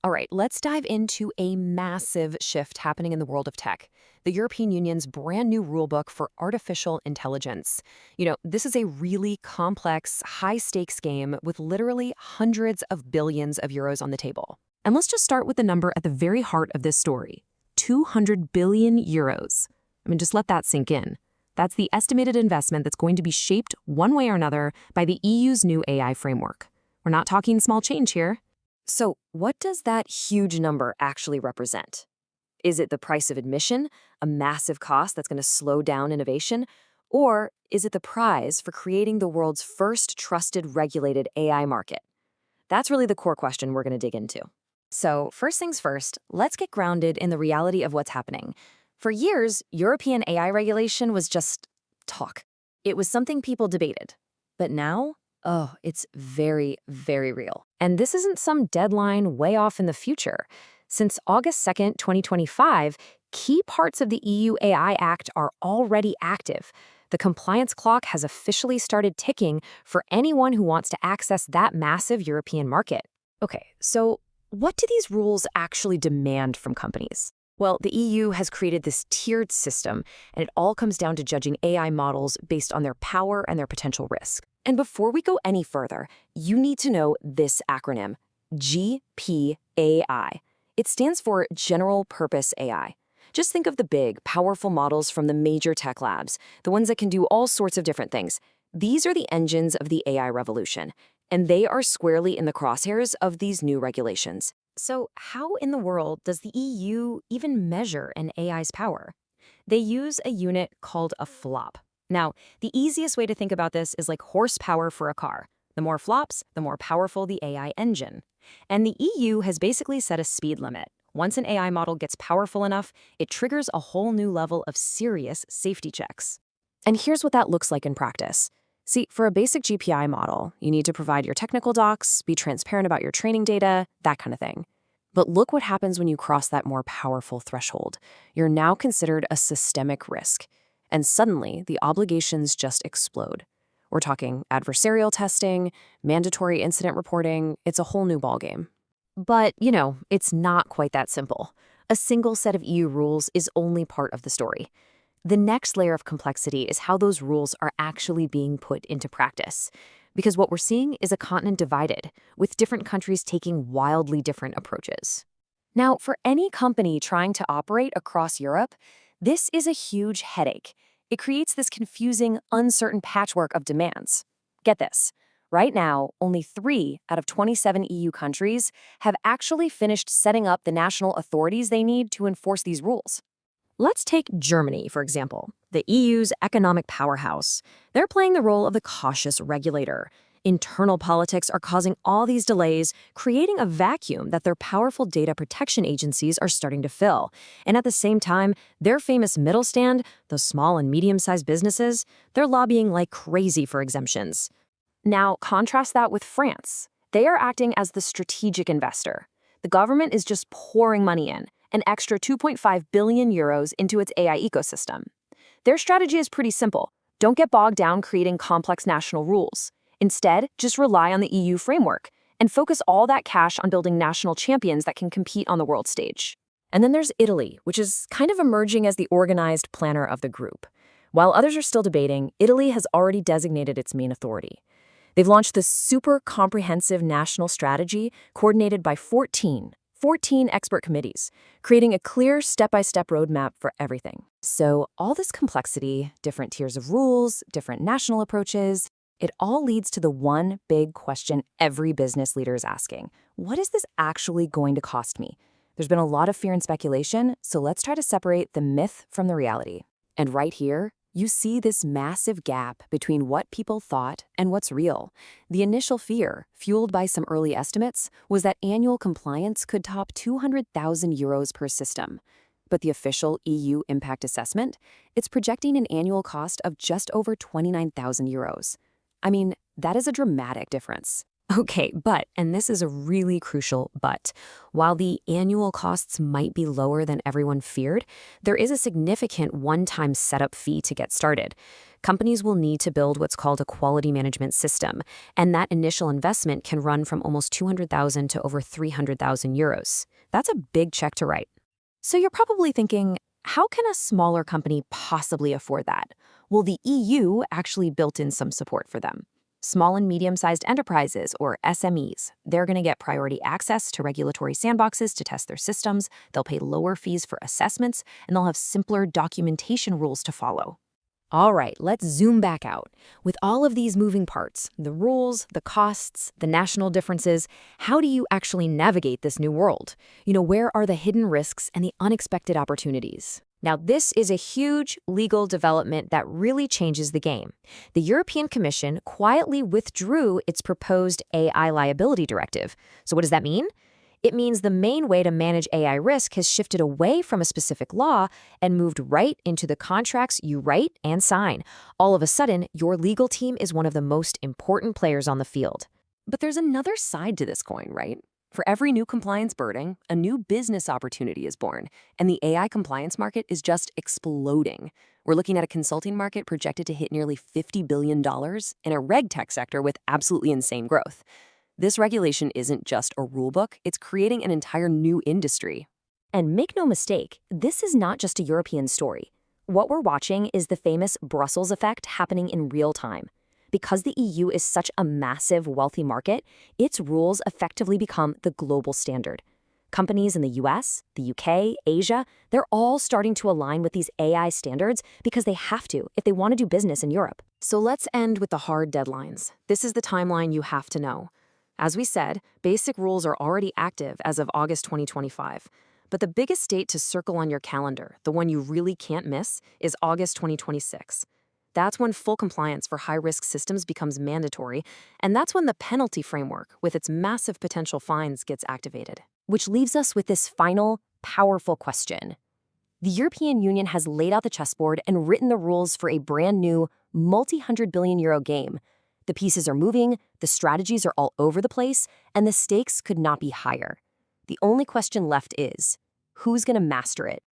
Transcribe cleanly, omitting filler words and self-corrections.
All right, let's dive into a massive shift happening in the world of tech. The European Union's brand new rulebook for artificial intelligence. This is a really complex, high stakes game with literally hundreds of billions of euros on the table. And let's just start with the number at the very heart of this story 200 billion euros. Just let that sink in. That's the estimated investment that's going to be shaped one way or another by the EU's new AI framework. We're not talking small change here. So, what does that huge number actually represent? Is it the price of admission, a massive cost that's going to slow down innovation? Or is it the prize for creating the world's first trusted regulated AI market? That's really the core question we're going to dig into. So, first things first, let's get grounded in the reality of what's happening. For years, European AI regulation was just talk. It was something people debated. But now, oh, it's very, very real. And this isn't some deadline way off in the future. Since August 2nd, 2025, key parts of the EU AI Act are already active. The compliance clock has officially started ticking for anyone who wants to access that massive European market. Okay, so what do these rules actually demand from companies? Well, the EU has created this tiered system, and it all comes down to judging AI models based on their power and their potential risk. And before we go any further, you need to know this acronym, GPAI. It stands for General Purpose AI. Just think of the big, powerful models from the major tech labs, the ones that can do all sorts of different things. These are the engines of the AI revolution, and they are squarely in the crosshairs of these new regulations. So how in the world does the EU even measure an AI's power? They use a unit called a flop. Now, the easiest way to think about this is like horsepower for a car. The more flops, the more powerful the AI engine. And the EU has basically set a speed limit. Once an AI model gets powerful enough, it triggers a whole new level of serious safety checks. And here's what that looks like in practice. See, for a basic GPI model, you need to provide your technical docs, be transparent about your training data, that kind of thing. But look what happens when you cross that more powerful threshold. You're now considered a systemic risk. And suddenly, the obligations just explode. We're talking adversarial testing, mandatory incident reporting. It's a whole new ballgame. But, it's not quite that simple. A single set of EU rules is only part of the story. The next layer of complexity is how those rules are actually being put into practice. Because what we're seeing is a continent divided, with different countries taking wildly different approaches. Now, for any company trying to operate across Europe, this is a huge headache. It creates this confusing, uncertain patchwork of demands. Get this. Right now, only 3 out of 27 EU countries have actually finished setting up the national authorities they need to enforce these rules. Let's take Germany, for example, the EU's economic powerhouse. They're playing the role of the cautious regulator. Internal politics are causing all these delays, creating a vacuum that their powerful data protection agencies are starting to fill. And at the same time, their famous middle stand, those small and medium-sized businesses, they're lobbying like crazy for exemptions. Now, contrast that with France. They are acting as the strategic investor. The government is just pouring money in, an extra 2.5 billion euros into its AI ecosystem. Their strategy is pretty simple. Don't get bogged down creating complex national rules. Instead, just rely on the EU framework and focus all that cash on building national champions that can compete on the world stage. And then there's Italy, which is kind of emerging as the organized planner of the group. While others are still debating, Italy has already designated its main authority. They've launched this super comprehensive national strategy coordinated by 14 expert committees, creating a clear step-by-step roadmap for everything. So all this complexity, different tiers of rules, different national approaches, it all leads to the one big question every business leader is asking. What is this actually going to cost me? There's been a lot of fear and speculation, so let's try to separate the myth from the reality. And right here, you see this massive gap between what people thought and what's real. The initial fear, fueled by some early estimates, was that annual compliance could top 200,000 euros per system. But the official EU impact assessment, it's projecting an annual cost of just over 29,000 euros. That is a dramatic difference. Okay, but, and this is a really crucial but, while the annual costs might be lower than everyone feared, there is a significant one-time setup fee to get started. Companies will need to build what's called a quality management system, and that initial investment can run from almost 200,000 to over 300,000 euros. That's a big check to write. So you're probably thinking, how can a smaller company possibly afford that? Well, the EU actually built in some support for them. Small and medium-sized enterprises, or SMEs, they're going to get priority access to regulatory sandboxes to test their systems, they'll pay lower fees for assessments, and they'll have simpler documentation rules to follow. All right, let's zoom back out. With all of these moving parts, the rules, the costs, the national differences, how do you actually navigate this new world? Where are the hidden risks and the unexpected opportunities? Now, this is a huge legal development that really changes the game. The European Commission quietly withdrew its proposed AI liability directive. So what does that mean? It means the main way to manage AI risk has shifted away from a specific law and moved right into the contracts you write and sign. All of a sudden, your legal team is one of the most important players on the field. But there's another side to this coin, right? For every new compliance burden, a new business opportunity is born, and the AI compliance market is just exploding. We're looking at a consulting market projected to hit nearly $50 billion and a reg tech sector with absolutely insane growth. This regulation isn't just a rulebook, it's creating an entire new industry. And make no mistake, this is not just a European story. What we're watching is the famous Brussels effect happening in real time. Because the EU is such a massive, wealthy market, its rules effectively become the global standard. Companies in the US, the UK, Asia, they're all starting to align with these AI standards because they have to if they want to do business in Europe. So let's end with the hard deadlines. This is the timeline you have to know. As we said, basic rules are already active as of August 2025. But the biggest date to circle on your calendar, the one you really can't miss, is August 2026. That's when full compliance for high-risk systems becomes mandatory, and that's when the penalty framework, with its massive potential fines, gets activated. Which leaves us with this final, powerful question. The European Union has laid out the chessboard and written the rules for a brand new, multi-hundred billion euro game. The pieces are moving, the strategies are all over the place, and the stakes could not be higher. The only question left is, who's going to master it?